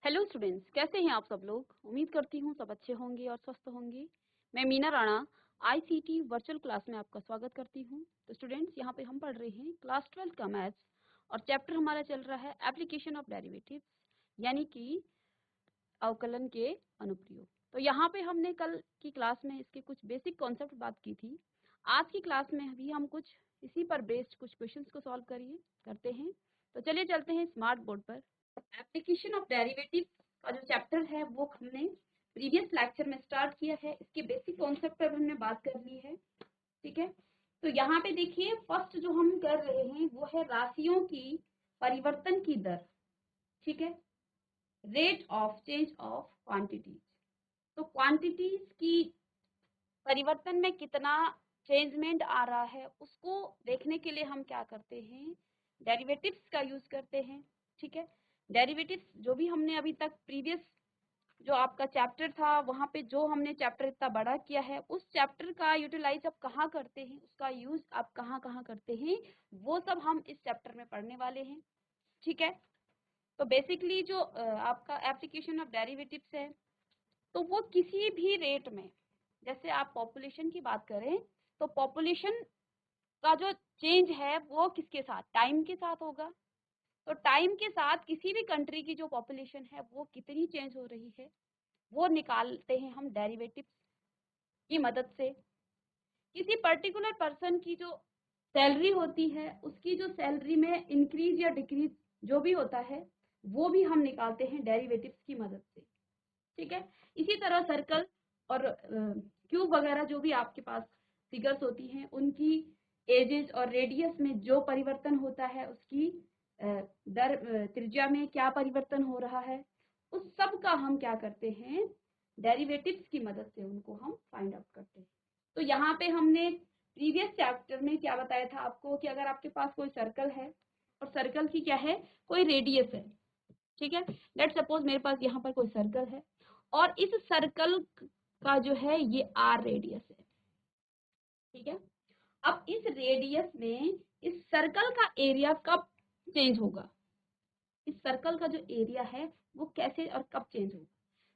Hello students, कैसे हैं आप सब लोग। उम्मीद करती हूँ सब अच्छे होंगे और स्वस्थ होंगे। मैं Meena Rana ICT virtual class में आपका स्वागत करती हूँ। तो स्टूडेंट्स, यहाँ पे हम पढ़ रहे हैं क्लास 12 का मैथ्स और चैप्टर हमारा चल रहा है एप्लीकेशन ऑफ डेरिवेटिव्स, यानी कि अवकलन के अनुप्रयोग। तो यहाँ पे हमने कल की क्लास में इसके कुछ बेसिक कॉन्सेप्ट बात की थी। आज की क्लास में भी हम कुछ इसी पर बेस्ड कुछ क्वेश्चंस को सॉल्व करते हैं। तो चलिए चलते हैं स्मार्ट बोर्ड पर। एप्लीकेशन ऑफ डेरिवेटिव का जो चैप्टर है वो हमने प्रीवियस लेक्चर में स्टार्ट किया है। इसके बेसिक कॉन्सेप्ट पर हमने बात कर ली है, ठीक है। तो यहाँ पे देखिए, फर्स्ट जो हम कर रहे हैं वो है राशियों की परिवर्तन की दर, ठीक है, rate of change of quantities. तो क्वांटिटीज की परिवर्तन में कितना चेंजमेंट आ रहा है उसको देखने के लिए हम क्या करते हैं, डेरिवेटिव्स का यूज करते हैं, ठीक है। डेरिवेटिव्स जो भी हमने अभी तक प्रीवियस जो आपका चैप्टर था वहां पे जो हमने चैप्टर इतना बड़ा किया है, उस चैप्टर का यूटिलाइज आप कहाँ करते हैं, उसका यूज आप कहाँ कहाँ करते हैं, वो सब हम इस चैप्टर में पढ़ने वाले हैं, ठीक है। तो बेसिकली जो आपका एप्लीकेशन ऑफ डेरिवेटिव्स है, तो वो किसी भी रेट में, जैसे आप पॉपुलेशन की बात करें तो पॉपुलेशन का जो चेंज है वो किसके साथ, टाइम के साथ होगा। तो टाइम के साथ किसी भी कंट्री की जो पॉपुलेशन है वो कितनी चेंज हो रही है वो निकालते हैं हम डेरिवेटिव्स की मदद से। किसी पर्टिकुलर पर्सन की जो सैलरी होती है, उसकी जो सैलरी में इंक्रीज या डिक्रीज जो भी होता है वो भी हम निकालते हैं डेरिवेटिव्स की मदद से, ठीक है। इसी तरह सर्कल और क्यूब वगैरह जो भी आपके पास फिगर्स होती हैं, उनकी एजेस और रेडियस में जो परिवर्तन होता है, उसकी दर त्रिज्या में क्या परिवर्तन हो रहा है, उस सब का हम क्या करते हैं, डेरिवेटिव्स की मदद से उनको हम फाइंड आउट करते हैं। तो यहाँ पे हमने प्रीवियस चैप्टर में क्या बताया था आपको कि अगर आपके पास कोई सर्कल है और सर्कल की क्या है, कोई रेडियस है, ठीक है। लेट्स सपोज मेरे पास यहाँ पर कोई सर्कल है और इस सर्कल का जो है ये आर रेडियस है, ठीक है। अब इस रेडियस में इस सर्कल का एरिया कब चेंज होगा, इस सर्कल का जो एरिया है वो कैसे और कब चेंज होगा।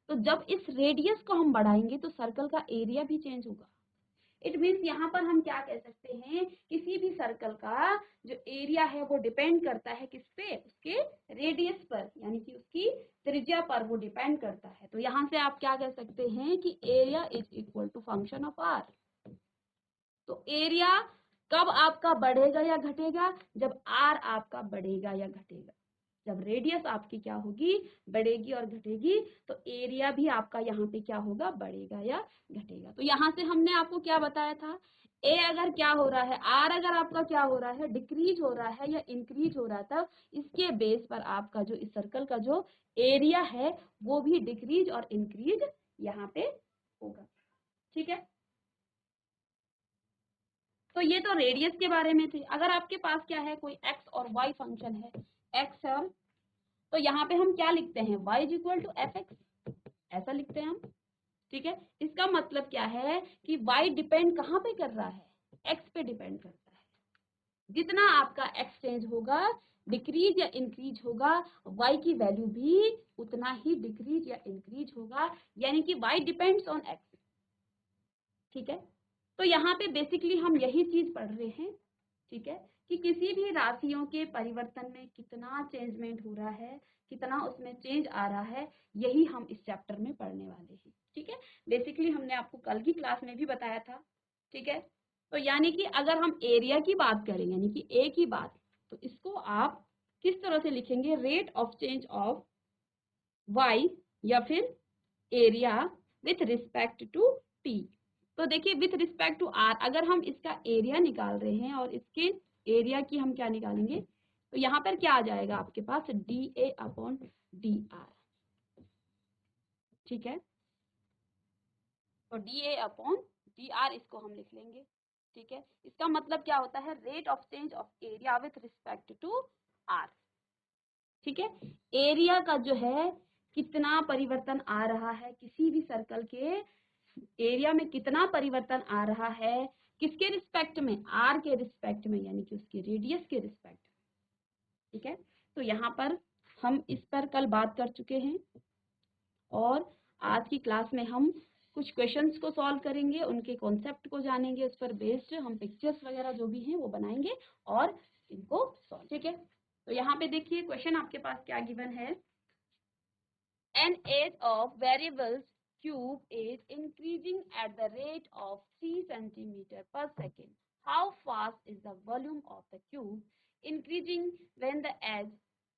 तो जब इस रेडियस को हम बढ़ाएंगे तो सर्कल का एरिया भी चेंज होगा। इट मीन्स यहाँ पर हम क्या कह सकते हैं, किसी भी सर्कल का जो एरिया है वो डिपेंड करता है किस पे, उसके रेडियस पर, यानी कि उसकी त्रिज्या पर वो डिपेंड करता है। तो यहाँ से आप क्या कह सकते हैं कि area is equal to function of R. तो एरिया कब आपका बढ़ेगा या घटेगा, जब आर आपका बढ़ेगा या घटेगा। जब रेडियस आपकी क्या होगी, बढ़ेगी और घटेगी, तो एरिया भी आपका यहाँ पे क्या होगा, बढ़ेगा या घटेगा। तो यहाँ से हमने आपको क्या बताया था, ए अगर क्या हो रहा है, आर अगर आपका क्या हो रहा है, डिक्रीज हो रहा है या इंक्रीज हो रहा है, तब इसके बेस पर आपका जो इस सर्कल का जो एरिया है वो भी डिक्रीज और इंक्रीज यहाँ पे होगा, ठीक है। तो ये तो रेडियस के बारे में थे। अगर आपके पास क्या है, कोई एक्स और वाई फंक्शन है, एक्स और, तो यहाँ पे हम क्या लिखते हैं, y is equal to F X, ऐसा लिखते हैं हम, ठीक है। इसका मतलब क्या है कि y डिपेंड कहाँ पे कर रहा है, x पे डिपेंड करता है। जितना आपका x चेंज होगा, डिक्रीज या इंक्रीज होगा, y की वैल्यू भी उतना ही डिक्रीज या इंक्रीज होगा, यानी कि y डिपेंड्स ऑन x, ठीक है। तो यहाँ पे बेसिकली हम यही चीज पढ़ रहे हैं, ठीक है, कि किसी भी राशियों के परिवर्तन में कितना चेंजमेंट हो रहा है, कितना उसमें चेंज आ रहा है, यही हम इस चैप्टर में पढ़ने वाले हैं, ठीक है। बेसिकली हमने आपको कल की क्लास में भी बताया था, ठीक है। तो यानी कि अगर हम एरिया की बात करें, यानी कि ए की बात, तो इसको आप किस तरह से लिखेंगे, rate of change of Y या फिर area with respect to T. तो देखिए विथ रिस्पेक्ट टू आर, अगर हम इसका एरिया निकाल रहे हैं और इसके एरिया की हम क्या निकालेंगे, तो यहाँ पर क्या आ जाएगा आपके पास, डी ए अपॉन डी आर, ठीक है। तो D A upon d r इसको हम लिख लेंगे, ठीक है। इसका मतलब क्या होता है, rate of change of area with respect to R, ठीक है। एरिया का जो है कितना परिवर्तन आ रहा है, किसी भी सर्कल के एरिया में कितना परिवर्तन आ रहा है, किसके रिस्पेक्ट में, आर के रिस्पेक्ट में, यानी कि उसके रेडियस के रिस्पेक्ट, ठीक है। तो यहाँ पर हम इस पर कल बात कर चुके हैं और आज की क्लास में हम कुछ क्वेश्चंस को सॉल्व करेंगे, उनके कॉन्सेप्ट को जानेंगे, उस पर बेस्ड हम पिक्चर्स वगैरह जो भी हैं वो बनाएंगे और इनको सॉल्व, ठीक है। तो यहाँ पे देखिए क्वेश्चन आपके पास क्या गिवन है। An age of variables cube is increasing at the rate of 3 centimeter per second. How fast is the volume of the cube increasing when the edge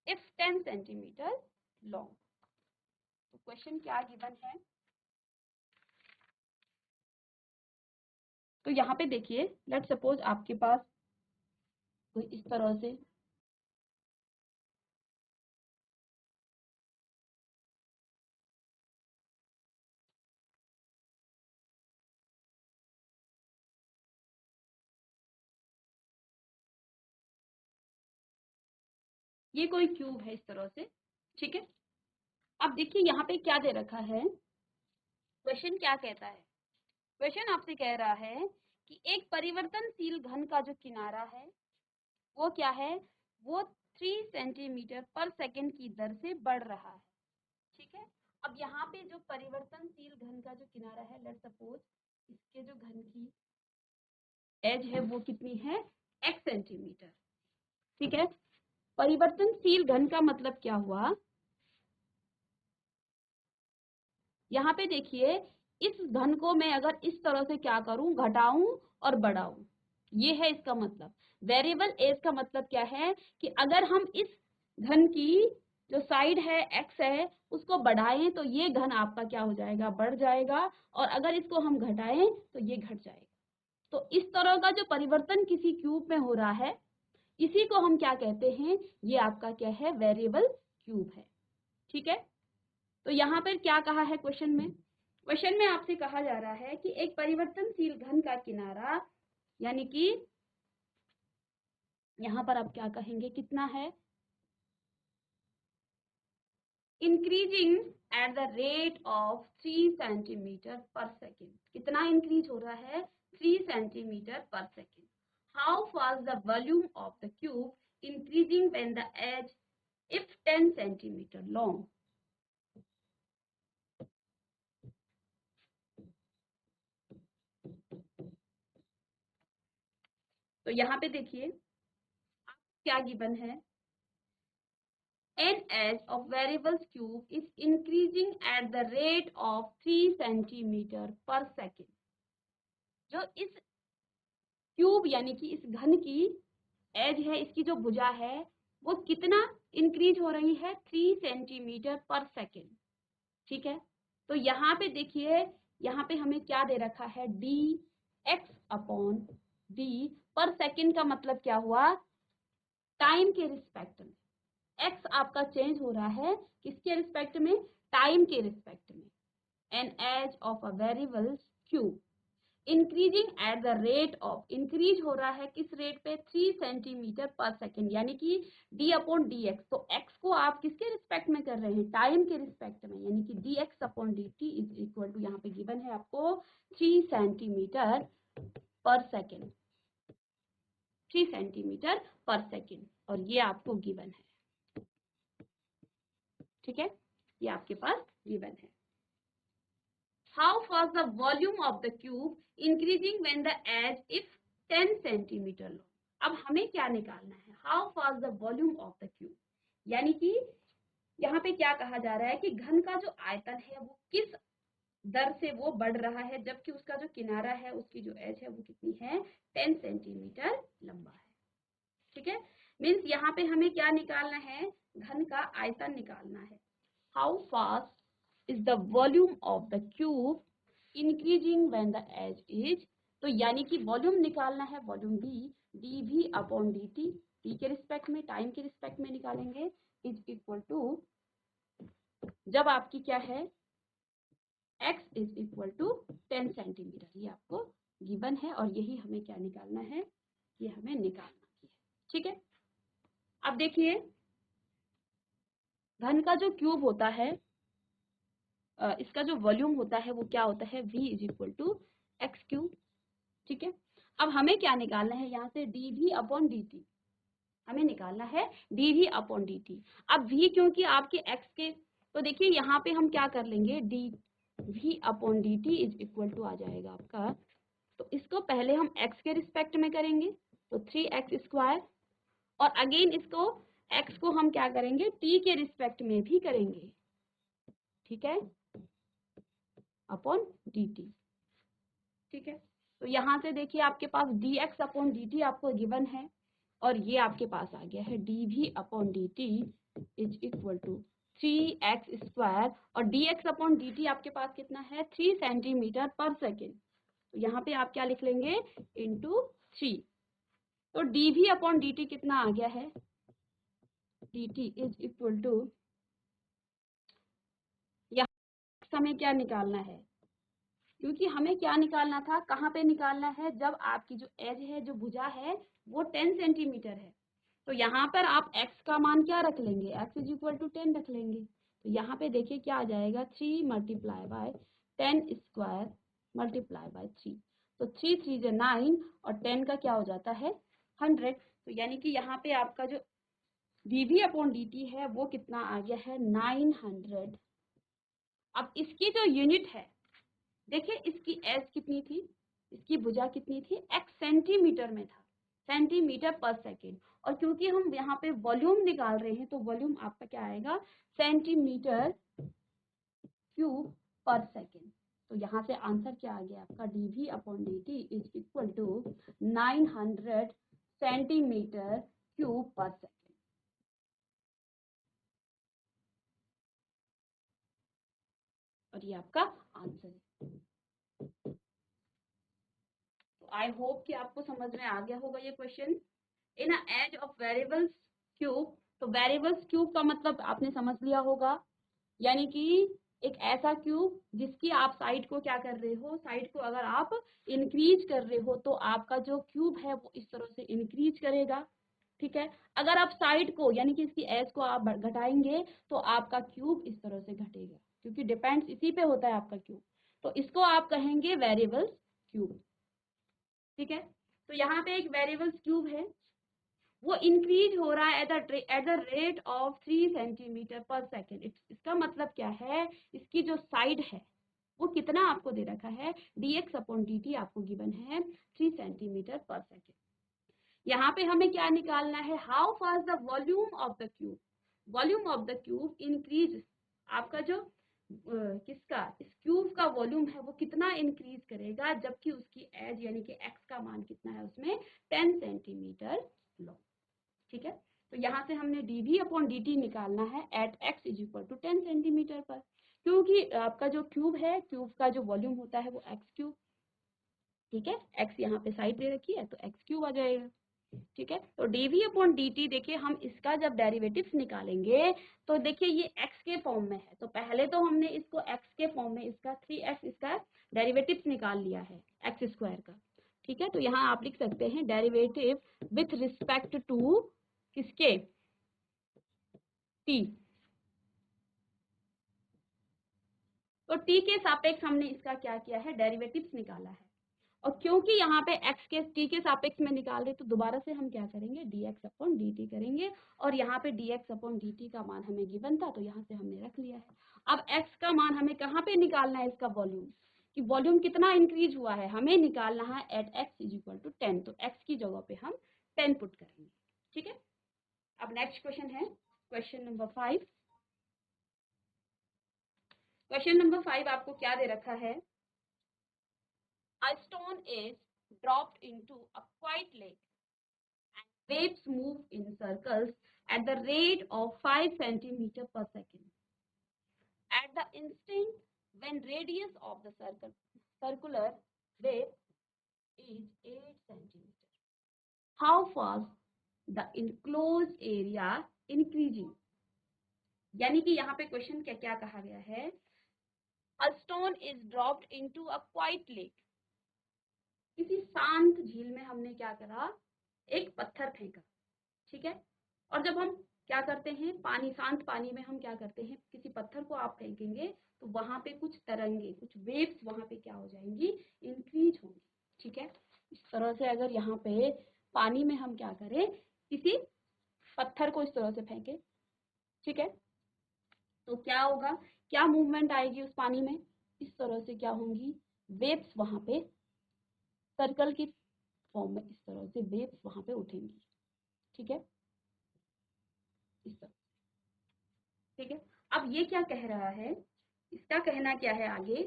if 10 centimeter long? तो question क्या given है। तो यहाँ पे देखिए, let suppose आपके पास कोई इस तरह से ये कोई क्यूब है इस तरह से, ठीक है। अब देखिए यहाँ पे क्या दे रखा है, क्वेश्चन क्या कहता है। क्वेश्चन आपसे कह रहा है कि एक परिवर्तनशील घन का जो किनारा है वो क्या है, वो 3 सेंटीमीटर पर सेकंड की दर से बढ़ रहा है, ठीक है। अब यहाँ पे जो परिवर्तनशील घन का जो किनारा है, लेट सपोज इसके जो घन की एज है वो कितनी है, x सेंटीमीटर, ठीक है। परिवर्तनशील घन का मतलब क्या हुआ, यहाँ पे देखिए इस घन को मैं अगर इस तरह से क्या करूं, घटाऊं और बढ़ाऊं, ये है इसका मतलब। वेरिएबल एज का मतलब क्या है कि अगर हम इस घन की जो साइड है x है उसको बढ़ाएं तो ये घन आपका क्या हो जाएगा, बढ़ जाएगा, और अगर इसको हम घटाएं तो ये घट जाएगा। तो इस तरह का जो परिवर्तन किसी क्यूब में हो रहा है इसी को हम क्या कहते हैं, ये आपका क्या है, वेरिएबल क्यूब है, ठीक है। तो यहाँ पर क्या कहा है क्वेश्चन में, क्वेश्चन में आपसे कहा जा रहा है कि एक परिवर्तनशील घन का किनारा, यानी कि यहाँ पर आप क्या कहेंगे, कितना है, increasing at the rate of 3 centimetre per second. कितना इंक्रीज हो रहा है, 3 centimetre per second. How fast the volume of the cube increasing when the edge if 10 centimetre long. तो यहाँ पे देखिए क्या गिवन है, an edge of variables cube is increasing at the rate of 3 centimeter per second। जो इस cube यानी कि इस घन की एज है, इसकी जो भुजा है वो कितना इंक्रीज हो रही है, 3 सेंटीमीटर पर सेकेंड, ठीक है। तो यहाँ पे देखिए, यहाँ पे हमें क्या दे रखा है, डी एक्स अपॉन डी, पर सेकेंड का मतलब क्या हुआ, टाइम के रिस्पेक्ट में। एक्स आपका चेंज हो रहा है किसके रिस्पेक्ट में, टाइम के रिस्पेक्ट में। An edge of a variable cube increasing at the rate of, increase हो रहा है किस रेट पे, 3 सेंटीमीटर पर सेकेंड, यानी कि डी अपॉन डी एक्स। तो एक्स को आप किसके रिस्पेक्ट में कर रहे हैं, टाइम के रिस्पेक्ट में, यानी कि D X upon D T is equal to, यहाँ पे गिवन है आपको 3 centimetre per second, 3 centimetre per second, और ये आपको गिवन है, ठीक है, ये आपके पास गिवन है। How fast the volume of the cube increasing when the edge if 10 centimetre लो। अब हमें क्या निकालना है, how fast the volume of the cube, यानी कि यहाँ पे क्या कहा जा रहा है कि घन का जो आयतन है वो किस दर से वो बढ़ रहा है, जबकि उसका जो किनारा है, उसकी जो एज है वो कितनी है, 10 सेंटीमीटर लंबा है, ठीक है। मीन्स यहाँ पे हमें क्या निकालना है, घन का आयतन निकालना है। How fast is the volume of the cube increasing when the edge is, तो यानी कि वॉल्यूम निकालना है, volume D, D V upon D T, T के रिस्पेक्ट में, टाइम के रिस्पेक्ट में निकालेंगे, इज इक्वल टू, जब आपकी क्या है, x is equal to 10 centimetre, ये आपको गिवन है और यही हमें क्या निकालना है, ये हमें निकालना है, ठीक है। अब देखिए घन का जो क्यूब होता है, इसका जो वॉल्यूम होता है वो क्या होता है, v is equal to X cube, ठीक है। अब हमें क्या निकालना है यहाँ से, D V upon D T, हमें निकालना है dv अपॉन dt। अब v क्योंकि आपके x के, तो देखिए यहाँ पे हम क्या कर लेंगे, dv upon dt is equal to आ जाएगा आपका, तो इसको पहले हम x के रिस्पेक्ट में करेंगे तो 3x स्क्वायर, और अगेन इसको x को हम क्या करेंगे t के रिस्पेक्ट में भी करेंगे, ठीक है, अपॉन dt। ठीक है, तो यहाँ से देखिए आपके पास dx अपॉन dt आपको गिवन है, और ये आपके पास आ गया है dv upon dt is equal to 3x square, और dx अपॉन dt आपके पास कितना है 3 सेंटीमीटर पर सेकेंड, तो यहाँ पे आप क्या लिख लेंगे इंटू 3, तो dv अपॉन dt कितना आ गया है, dt इज इक्वल टू, यहाँ हमें क्या निकालना है, क्योंकि हमें क्या निकालना था, कहाँ पे निकालना है, जब आपकी जो एज है, जो भुजा है वो 10 सेंटीमीटर है, तो यहाँ पर आप x का मान क्या रख लेंगे, x इज इक्वल टू 10 रख लेंगे, तो यहाँ पे देखिए क्या आ जाएगा 3 multiply by 10 square multiply by 3, तो 3 3 जो 9 और 10 का क्या हो जाता है 100, तो यानी कि यहाँ पे आपका जो dv अपॉन dt है वो कितना आ गया है 900। अब इसकी जो यूनिट है, देखिए इसकी एज कितनी थी, इसकी भुजा कितनी थी, x सेंटीमीटर में था, सेंटीमीटर पर सेकेंड, और क्योंकि हम यहाँ पे वॉल्यूम निकाल रहे हैं तो वॉल्यूम आपका क्या आएगा सेंटीमीटर क्यूब पर सेकेंड, तो यहाँ से आंसर क्या आ गया आपका dv upon dt is equal to 900 centimetre cube per second. और ये आपका आंसर है। तो आई होप कि आपको समझ में आ गया होगा ये question. In edge of variables cube, तो वेरिएबल्स क्यूब का मतलब आपने समझ लिया होगा, यानी कि एक ऐसा क्यूब जिसकी आप साइड को क्या कर रहे हो, साइड को अगर आप इंक्रीज कर रहे हो तो आपका जो क्यूब है वो इस तरह से इंक्रीज करेगा, ठीक है। अगर आप साइड को यानी कि इसकी एज को आप घटाएंगे तो आपका क्यूब इस तरह से घटेगा, क्योंकि डिपेंड्स इसी पे होता है आपका क्यूब, तो इसको आप कहेंगे वेरिएबल्स क्यूब, ठीक है। तो यहाँ पे एक वेरिएबल्स क्यूब है, वो इंक्रीज हो रहा है eight the rate of 3 centimetre per second. इसका मतलब क्या है, इसकी जो साइड है वो कितना आपको दे रखा है, dx अपॉन dt आपको गिवन है 3 सेंटीमीटर पर सेकेंड। यहाँ पे हमें क्या निकालना है, how fast the volume of the cube, volume of the cube increase, आपका जो किसका, इस क्यूब का वॉल्यूम है वो कितना इंक्रीज करेगा, जबकि उसकी एज यानी कि x का मान कितना है उसमें 10 सेंटीमीटर लो, ठीक है। तो यहाँ से हमने dv अपॉन dt निकालना है at x is equal to 10 centimetre पर, क्योंकि आपका जो क्यूब है, क्यूब का जो वॉल्यूम होता है वो x क्यूब, ठीक है, x यहाँ पे साइड दे रखी है तो x क्यूब आ जाएगा, ठीक है। तो dv अपॉन dt देखिए हम इसका जब डेरिवेटिव्स निकालेंगे तो देखिए ये x के फॉर्म में है, तो पहले तो हमने इसको x के फॉर्म में इसका 3x इसका डेरिवेटिव्स निकाल लिया है x स्क्वायर का, ठीक है। तो यहाँ आप लिख सकते हैं डेरिवेटिव विथ रिस्पेक्ट टू किसके, t, तो t के सापेक्ष हमने इसका क्या किया है डेरिवेटिव्स निकाला है, और क्योंकि यहाँ पे x के t के सापेक्ष में निकाल रहे तो दोबारा से हम क्या करेंगे dx अपॉन dt करेंगे, और यहाँ पे dx अपॉन dt का मान हमें गिवन था तो यहाँ से हमने रख लिया है। अब x का मान हमें कहाँ पे निकालना है, इसका वॉल्यूम, कि वॉल्यूम कितना इंक्रीज हुआ है, हमें निकालना है at x is equal to 10, तो x की जगह पे हम 10 पुट करेंगे, ठीक है। अब नेक्स्ट क्वेश्चन है क्वेश्चन नंबर 5। क्वेश्चन नंबर 5 आपको क्या दे रखा है, a stone is dropped into a quiet lake and waves move in circles at the rate of 5 centimeter per second. At the instant when radius of the circular wave is 8 centimeter, how fast the enclosed area increasing? यानी कि यहाँ पे question क्या क्या कहा गया है, a stone is dropped into a quiet lake, किसी शांत झील में हमने क्या करा, एक पत्थर फेंका, ठीक है। और जब हम क्या करते हैं, पानी, शांत पानी में हम क्या करते हैं, किसी पत्थर को आप फेंकेंगे तो वहां पे कुछ तरंगे, कुछ वेव्स वहां पे क्या हो जाएंगी, इंक्रीज होंगी, ठीक है। इस तरह से अगर यहाँ पे पानी में हम क्या करें, किसी पत्थर को इस तरह से फेंके, ठीक है, तो क्या होगा, क्या मूवमेंट आएगी उस पानी में, इस तरह से क्या होंगी, वेव्स वहां पे सर्कल की फॉर्म में इस तरह से वेव्स वहां पे उठेंगी, ठीक है, इस तरह, ठीक है। अब ये क्या कह रहा है, इसका कहना क्या है आगे,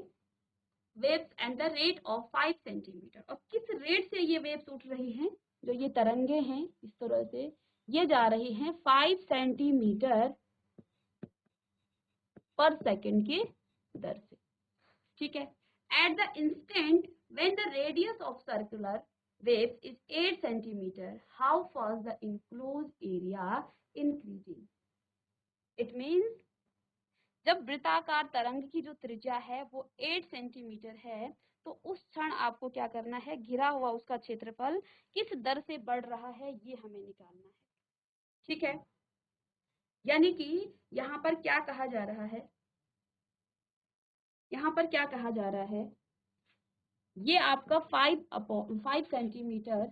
waves and the rate of 5 centimetre, और किस रेट से ये वेव्स उठ रही हैं, जो ये तरंगे हैं इस तरह से ये जा रही हैं 5 सेंटीमीटर पर सेकंड के दर से, ठीक है। At the instant when the radius of circular waves is 8 centimeter, how fast the enclosed area increasing? It means जब वृत्ताकार तरंग की जो त्रिज्या है वो 8 सेंटीमीटर है, तो उस क्षण आपको क्या करना है, घिरा हुआ उसका क्षेत्रफल किस दर से बढ़ रहा है ये हमें निकालना है, ठीक है। यानी कि यहाँ पर क्या कहा जा रहा है, यहाँ पर क्या कहा जा रहा है, ये आपका 5 सेंटीमीटर,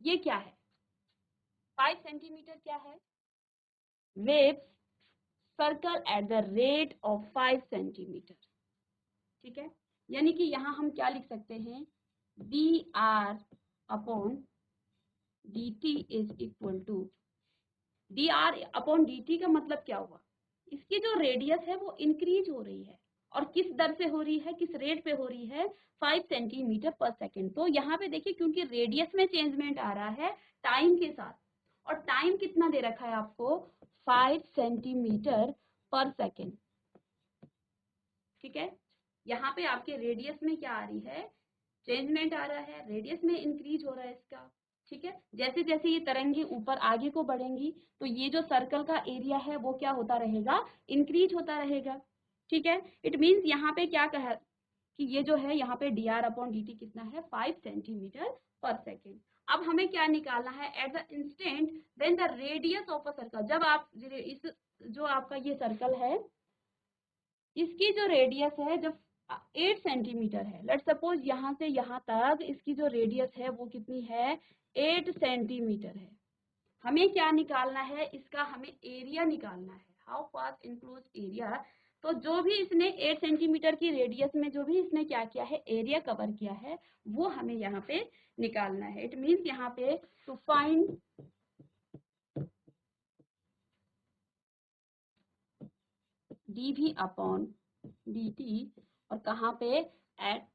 ये क्या है, 5 सेंटीमीटर क्या है, waves circle eight the rate of 5 centimetre, ठीक है। यानी कि यहाँ हम क्या लिख सकते हैं, D are upon D T is equal to, D are upon D T का मतलब क्या हुआ, इसकी जो रेडियस है वो इंक्रीज हो रही है, और किस दर से हो रही है, किस रेट पे हो रही है, 5 सेंटीमीटर पर सेकेंड। तो यहाँ पे देखिए क्योंकि रेडियस में चेंजमेंट आ रहा है टाइम के साथ, और टाइम कितना दे रखा है आपको, 5 सेंटीमीटर पर सेकेंड, ठीक है। यहाँ पे आपके रेडियस में क्या आ रही है, चेंजमेंट आ रहा है, रेडियस में इंक्रीज हो रहा है इसका, ठीक है। जैसे जैसे ये तरंगे ऊपर आगे को बढ़ेंगी तो ये जो सर्कल का एरिया है वो क्या होता रहेगा, इंक्रीज होता रहेगा, ठीक है। इट मीन्स यहाँ पे क्या कहा कि ये जो है यहाँ पे D R upon D T कितना है, 5 सेंटीमीटर पर सेकेंड। अब हमें क्या निकालना है, at the instant when the radius of a circle, जब आप इस जो आपका ये सर्कल है इसकी जो रेडियस है जब 8 सेंटीमीटर है, लेट सपोज यहाँ से यहाँ तक इसकी जो रेडियस है वो कितनी है, 8 सेंटीमीटर है। हमें क्या निकालना है, इसका हमें एरिया निकालना है, हाउ फास्ट इनक्लोज एरिया। तो जो भी इसने 8 सेंटीमीटर की रेडियस में जो भी इसने क्या किया है, एरिया कवर किया है, वो हमें यहाँ पे निकालना है। इट मीन्स यहाँ पे to find D V upon D T, और कहाँ पे, at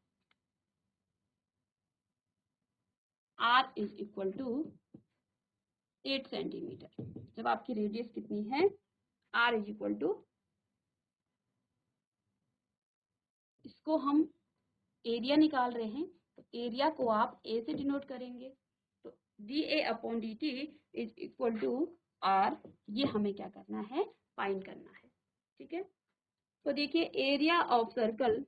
R is equal to 8 centimetre, जब आपकी रेडियस कितनी है, आर इज इक्वल टू, इसको हम एरिया निकाल रहे हैं, तो एरिया को आप ए से डिनोट करेंगे, तो D A upon D T is equal to R, ये हमें क्या करना है, फाइंड करना है, ठीक है। तो देखिए area of circle,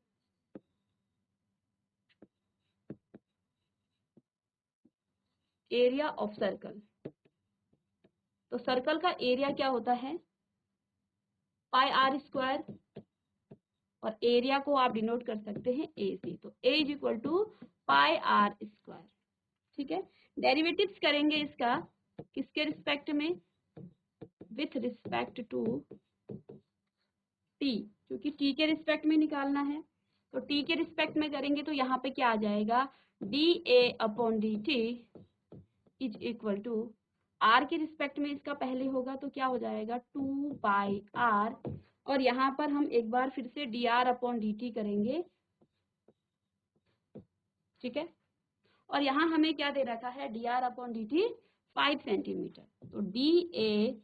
area of circle, तो सर्कल का एरिया क्या होता है, पाई आर स्क्वायर, और एरिया को आप डिनोट कर सकते हैं ए से, तो a is equal to pi r square, ठीक है। डेरिवेटिव्स करेंगे इसका किसके रिस्पेक्ट में, विथ रिस्पेक्ट टू टी, क्योंकि टी के रिस्पेक्ट में निकालना है, तो टी के रिस्पेक्ट में करेंगे तो यहाँ पे क्या आ जाएगा, D A upon D T is equal to, R के रिस्पेक्ट में इसका पहले होगा तो क्या हो जाएगा, 2 बाई आर, और यहाँ पर हम एक बार फिर से D R upon D T करेंगे, ठीक है। और यहाँ हमें क्या दे रखा है, d are upon D t 5 centimetre, तो D A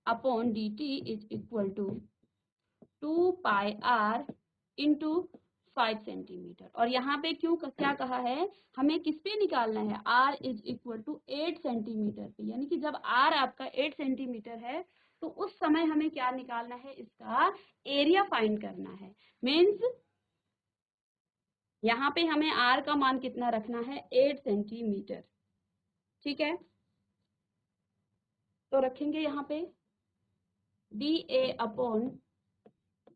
upon D T is equal to 2 pi r into 5 centimetre, और यहाँ पे क्यों क्या कहा है, हमें किस पे निकालना है, r is equal to 8 centimetre पे, यानी कि जब r आपका 8 सेंटीमीटर है तो उस समय हमें क्या निकालना है, इसका एरिया फाइंड करना है। मीन्स यहाँ पे हमें r का मान कितना रखना है, 8 सेंटीमीटर, ठीक है। तो रखेंगे यहाँ पे D A upon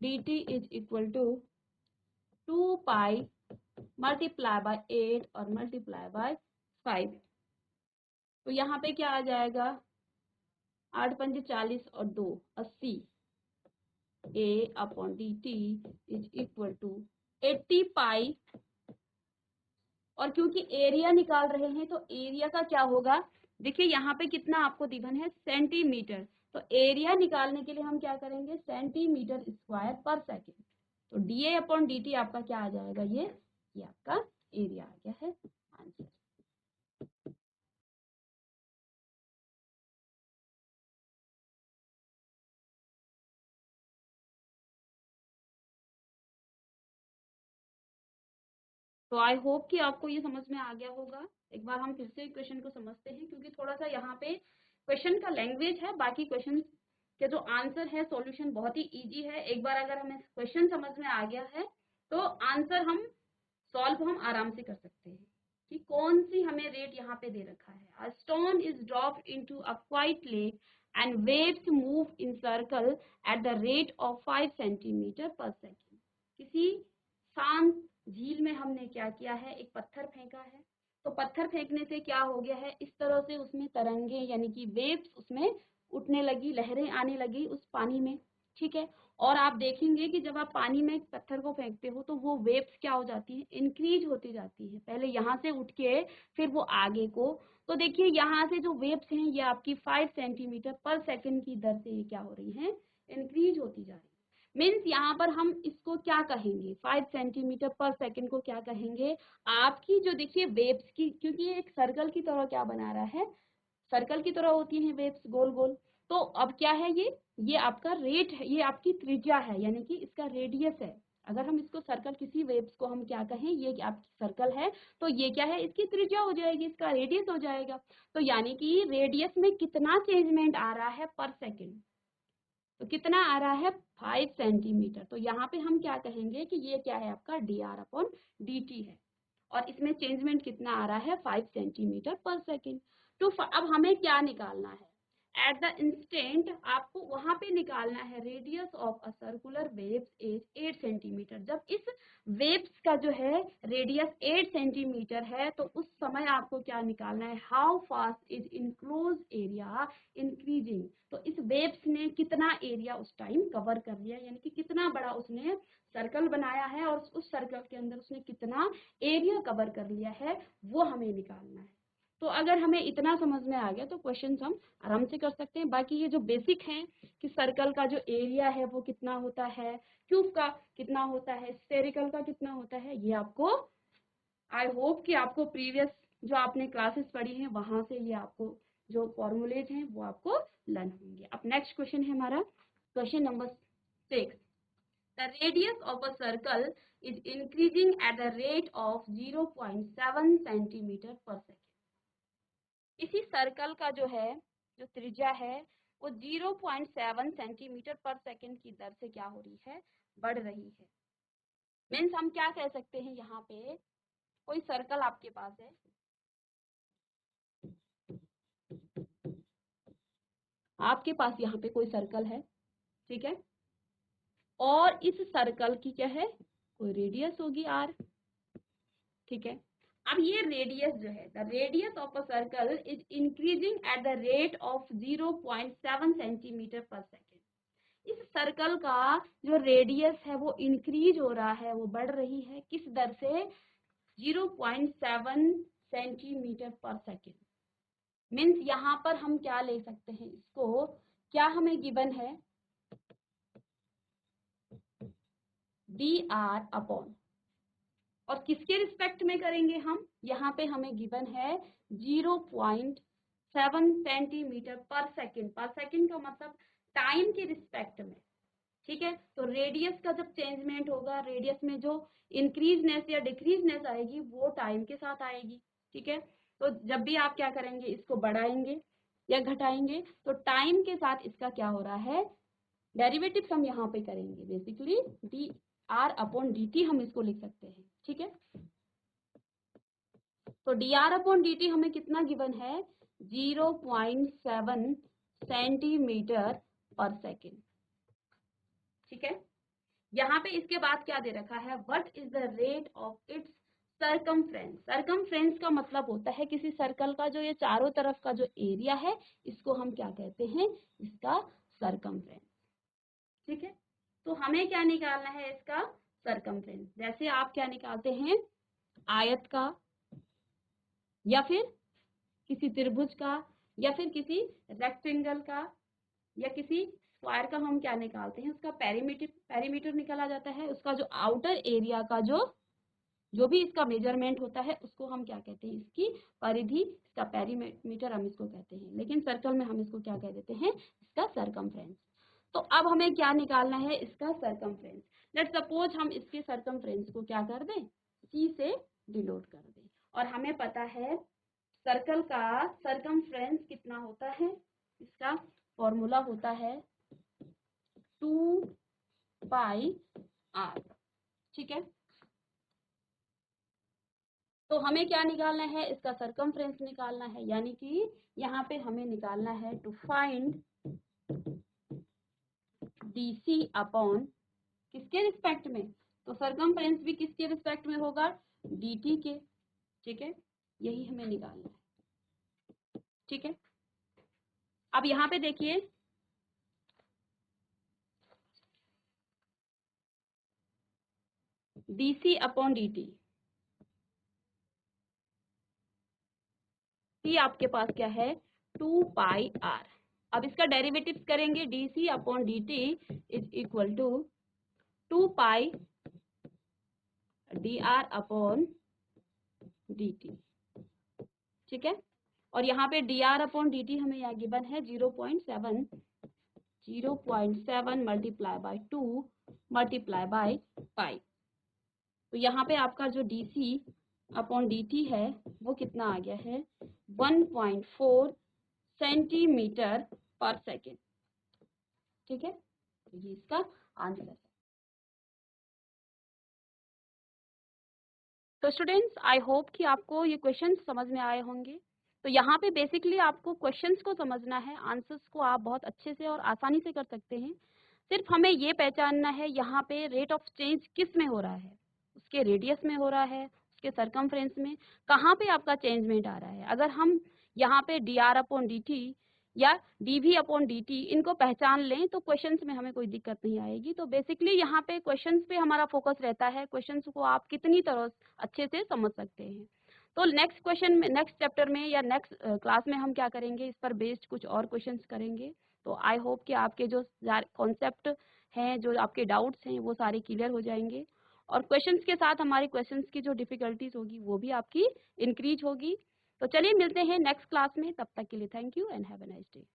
D T is equal to 2 pi multiply by 8 और मल्टीप्लाई बाय 5, तो यहाँ पे क्या आ जाएगा, 8 पंजे 40 और 2 80, A upon dt is equal to 80 pi. और क्योंकि एरिया निकाल रहे हैं तो एरिया का क्या होगा, देखिए यहाँ पे कितना आपको गिवन है, सेंटीमीटर। तो एरिया निकालने के लिए हम क्या करेंगे, सेंटीमीटर स्क्वायर पर सेकेंड। तो dA अपॉन dt आपका क्या आ जाएगा, ये आपका एरिया आ गया है आंसर। तो आई होप कि आपको ये समझ में आ गया होगा। एक बार हम फिर से क्वेश्चन को समझते हैं, क्योंकि थोड़ा सा यहाँ पे क्वेश्चन का लैंग्वेज है, बाकी क्वेश्चन के जो आंसर है सॉल्यूशन बहुत ही इजी है। एक बार अगर हमें क्वेश्चन समझ में आ गया है तो आंसर हम सॉल्व हम आराम से कर सकते हैं कि कौन सी हमें रेट यहाँ पे दे रखा है। A stone is dropped into a quite lake and waves move in circle eight the rate of 5 centimetre per second. किसी शांत झील में हमने क्या किया है, एक पत्थर फेंका है। तो पत्थर फेंकने से क्या हो गया है, इस तरह से उसमें तरंगे यानी कि वेव्स उसमें उठने लगी, लहरें आने लगी उस पानी में, ठीक है। और आप देखेंगे कि जब आप पानी में पत्थर को फेंकते हो तो वो वेव्स क्या हो जाती है, इंक्रीज होती जाती है, पहले यहाँ से उठ के फिर वो आगे को। तो देखिए यहाँ से जो वेव्स हैं ये आपकी 5 सेंटीमीटर पर सेकंड की दर से ये क्या हो रही हैं, इंक्रीज होती जा रही है। मीन्स यहाँ पर हम इसको क्या कहेंगे, 5 सेंटीमीटर पर सेकंड को क्या कहेंगे, आपकी जो देखिए वेव्स की, क्योंकि ये एक सर्कल की तरह क्या बना रहा है, सर्कल की तरह होती हैं वेव्स गोल गोल। तो अब क्या है, ये आपका रेट है, ये आपकी त्रिज्या है, यानी कि इसका रेडियस है। अगर हम इसको सर्कल, किसी वेव्स को हम क्या कहें, ये आपकी सर्कल है, तो ये क्या है, इसकी त्रिज्या हो जाएगी, इसका रेडियस हो जाएगा। तो यानी कि रेडियस में कितना चेंजमेंट आ रहा है पर सेकेंड, तो कितना आ रहा है 5 सेंटीमीटर। तो यहाँ पे हम क्या कहेंगे कि ये क्या है, आपका dr अपॉन dt है, और इसमें चेंजमेंट कितना आ रहा है, 5 सेंटीमीटर पर सेकेंड। तो अब हमें क्या निकालना है, एट द इंस्टेंट आपको वहां पे निकालना है radius of a circular waves is 8 centimetre. जब इस वेव्स का जो है रेडियस 8 सेंटीमीटर है तो उस समय आपको क्या निकालना है, how fast is enclose area increasing. तो इस वेव्स ने कितना एरिया उस टाइम कवर कर लिया, यानी कि कितना बड़ा उसने सर्कल बनाया है और उस सर्कल के अंदर उसने कितना एरिया कवर कर लिया है, वो हमें निकालना है। तो अगर हमें इतना समझ में आ गया तो क्वेश्चन हम आराम से कर सकते हैं। बाकी ये जो बेसिक हैं कि सर्कल का जो एरिया है वो कितना होता है, क्यूब का कितना होता है, स्फेरिकल का कितना होता है, ये आपको आई होप कि आपको प्रीवियस जो आपने क्लासेस पढ़ी हैं वहां से ये आपको जो फॉर्मूलेज हैं वो आपको लर्न होंगे। अब नेक्स्ट क्वेश्चन है हमारा question number 6। The radius of a circle is increasing at the rate of 0.7 centimeter per second. इसी सर्कल का जो है, जो त्रिज्या है वो 0.7 सेंटीमीटर पर सेकंड की दर से क्या हो रही है, बढ़ रही है। मीन्स हम क्या कह सकते हैं, यहाँ पे कोई सर्कल आपके पास है, आपके पास यहाँ पे कोई सर्कल है, ठीक है, और इस सर्कल की क्या है, कोई रेडियस होगी r, ठीक है। अब ये रेडियस जो है, the radius of a circle is increasing at the rate of 0.7 centimetre per second. इस सर्कल का जो रेडियस है वो इंक्रीज हो रहा है, वो बढ़ रही है, किस दर से, 0.7 सेंटीमीटर पर सेकेंड। मीन्स यहाँ पर हम क्या ले सकते हैं इसको, क्या हमें गिवन है, dr अपॉन, और किसके रिस्पेक्ट में करेंगे हम, यहाँ पे हमें गिवन है 0.7 सेंटीमीटर पर सेकेंड। पर सेकेंड का मतलब टाइम के रिस्पेक्ट में, ठीक है। तो रेडियस का जब चेंजमेंट होगा, रेडियस में जो इंक्रीजनेस या डिक्रीजनेस आएगी वो टाइम के साथ आएगी, ठीक है। तो जब भी आप क्या करेंगे, इसको बढ़ाएंगे या घटाएंगे तो टाइम के साथ इसका क्या हो रहा है, डेरिवेटिव हम यहाँ पे करेंगे, basically D R upon D T हम इसको लिख सकते हैं, ठीक है। तो D R upon D T हमें कितना गिवन है, 0.7 सेंटीमीटर पर सेकेंड, ठीक है। यहाँ पे इसके बाद क्या दे रखा है, what is the rate of its circumference, circumference का मतलब होता है किसी सर्कल का जो ये चारों तरफ का जो एरिया है, इसको हम क्या कहते हैं, इसका सरकमफ्रेंस। ठीक है, तो हमें क्या निकालना है, इसका सरकमफ्रेंस। जैसे आप क्या निकालते हैं, आयत का या फिर किसी त्रिभुज का या फिर किसी रेक्टेंगल का या किसी स्क्वायर का हम क्या निकालते हैं, उसका पेरीमीटर, पेरीमीटर निकाला जाता है। उसका जो आउटर एरिया का जो भी इसका मेजरमेंट होता है उसको हम क्या कहते हैं, इसकी परिधि, इसका पेरीमीटर हम इसको कहते हैं। लेकिन सर्कल में हम इसको क्या कह देते हैं, इसका सरकमफ्रेंस। तो अब हमें क्या निकालना है, इसका सरकमफ्रेंस। लेट सपोज हम इसके सरकमफ्रेंस को क्या कर दें, सी से डिनोट कर दें। और हमें पता है सर्कल का सरकमफ्रेंस कितना होता है, इसका फॉर्मूला होता है 2πr। ठीक है, तो हमें क्या निकालना है, इसका सरकमफ्रेंस निकालना है। यानी कि यहाँ पे हमें निकालना है टू फाइंड dc अपॉन किसके रिस्पेक्ट में, तो सरकमफ्रेंस भी किसके रिस्पेक्ट में होगा, dt के। ठीक है, यही हमें निकालना है। ठीक है, अब यहाँ पे देखिए, dc अपॉन dt, c आपके पास क्या है, 2πr। अब इसका डेरिवेटिव करेंगे, dc upon dt is equal to 2π dr upon dt। ठीक है, और यहाँ पे dr अपॉन dt हमें यहाँ गिवन है 0.7 multiply by 2 multiply by pi. तो यहाँ पे आपका जो dc अपॉन dt है वो कितना आ गया है, 1.4 सेंटीमीटर पर सेकेंड। ठीक है, तो ये इसका आंसर है। तो स्टूडेंट्स, आई होप कि आपको ये क्वेश्चंस समझ में आए होंगे। तो यहाँ पे बेसिकली आपको क्वेश्चंस को समझना है, आंसर्स को आप बहुत अच्छे से और आसानी से कर सकते हैं। सिर्फ हमें ये पहचानना है यहाँ पे रेट ऑफ चेंज किस में हो रहा है, उसके रेडियस में हो रहा है, उसके सरकमफ्रेंस में, कहाँ पे आपका चेंजमेंट आ रहा है। अगर हम यहाँ पे dr अपॉन dt या dv अपॉन dt इनको पहचान लें तो क्वेश्चंस में हमें कोई दिक्कत नहीं आएगी। तो बेसिकली यहाँ पे क्वेश्चंस पे हमारा फोकस रहता है, क्वेश्चंस को आप कितनी तरह अच्छे से समझ सकते हैं। तो नेक्स्ट क्वेश्चन में, नेक्स्ट चैप्टर में या नेक्स्ट क्लास में हम क्या करेंगे, इस पर बेस्ड कुछ और क्वेश्चंस करेंगे। तो आई होप कि आपके जो कॉन्सेप्ट हैं, जो आपके डाउट्स हैं, वो सारे क्लियर हो जाएंगे। और क्वेश्चंस के साथ हमारी क्वेश्चंस की जो डिफिकल्टीज होगी वो भी आपकी इंक्रीज होगी। तो चलिए मिलते हैं नेक्स्ट क्लास में, तब तक के लिए thank you and have a nice day.